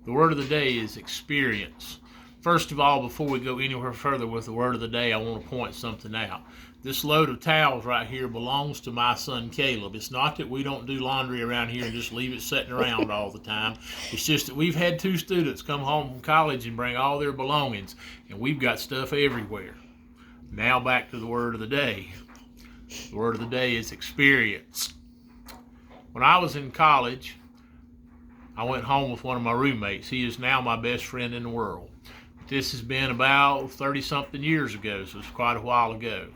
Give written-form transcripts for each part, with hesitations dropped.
The word of the day is experience. First of all, before we go anywhere further with the word of the day, I want to point something out. This load of towels right here belongs to my son Caleb. It's not that we don't do laundry around here and just leave it sitting around all the time. It's just that we've had 2 students come home from college and bring all their belongings, and we've got stuff everywhere. Now back to the word of the day. The word of the day is experience. When I was in college, I went home with one of my roommates. He is now my best friend in the world. This has been about 30-something years ago, so it's quite a while ago.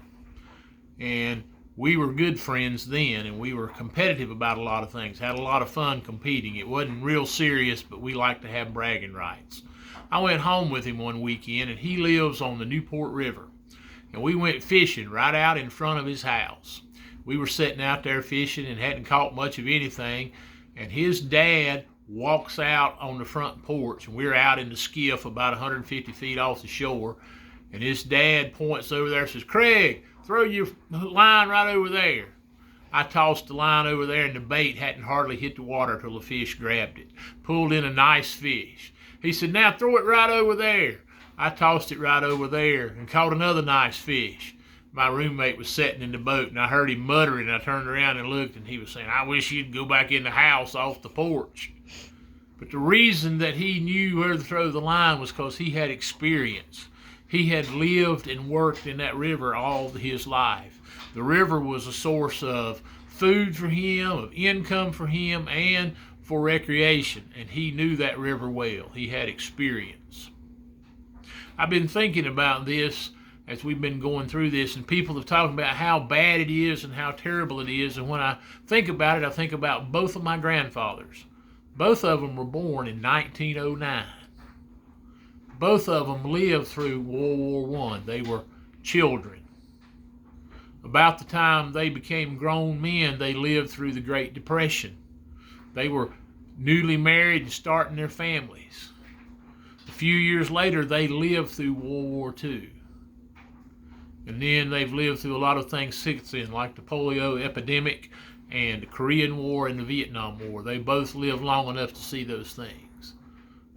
And we were good friends then, and we were competitive about a lot of things, had a lot of fun competing. It wasn't real serious, but we liked to have bragging rights. I went home with him one weekend, and he lives on the Newport River. And we went fishing right out in front of his house. We were sitting out there fishing and hadn't caught much of anything, and his dad walks out on the front porch, and we're out in the skiff about 150 feet off the shore, and his dad points over there and says, "Craig, throw your line right over there." I tossed the line over there, and the bait hadn't hardly hit the water till the fish grabbed it. Pulled in a nice fish. He said, "Now throw it right over there." I tossed it right over there and caught another nice fish. My roommate was sitting in the boat, and I heard him muttering, and I turned around and looked, and he was saying, "I wish you'd go back in the house off the porch." But the reason that he knew where to throw the line was because he had experience. He had lived and worked in that river all his life. The river was a source of food for him, of income for him, and for recreation, and he knew that river well. He had experience. I've been thinking about this as we've been going through this, and people have talked about how bad it is and how terrible it is, and when I think about it, I think about both of my grandfathers. Both of them were born in 1909. Both of them lived through World War I. They were children. About the time they became grown men, they lived through the Great Depression. They were newly married and starting their families. A few years later, they lived through World War II. And then they've lived through a lot of things since then, like the polio epidemic and the Korean War and the Vietnam War. They both lived long enough to see those things.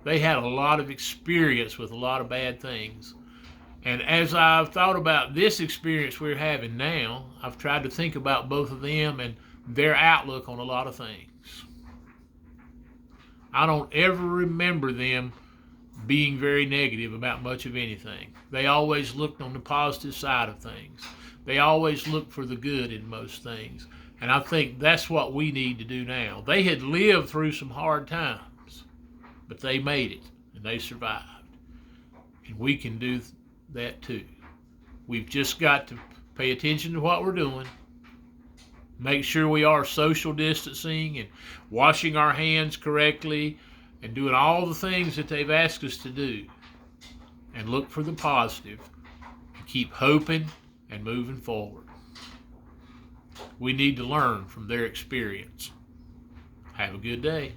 They had a lot of experience with a lot of bad things. And as I've thought about this experience we're having now, I've tried to think about both of them and their outlook on a lot of things. I don't ever remember them being very negative about much of anything. They always looked on the positive side of things. They always looked for the good in most things. And I think that's what we need to do now. They had lived through some hard times, but they made it and they survived. And we can do that too. We've just got to pay attention to what we're doing, make sure we are social distancing and washing our hands correctly and doing all the things that they've asked us to do, and look for the positive and keep hoping and moving forward. We need to learn from their experience. Have a good day.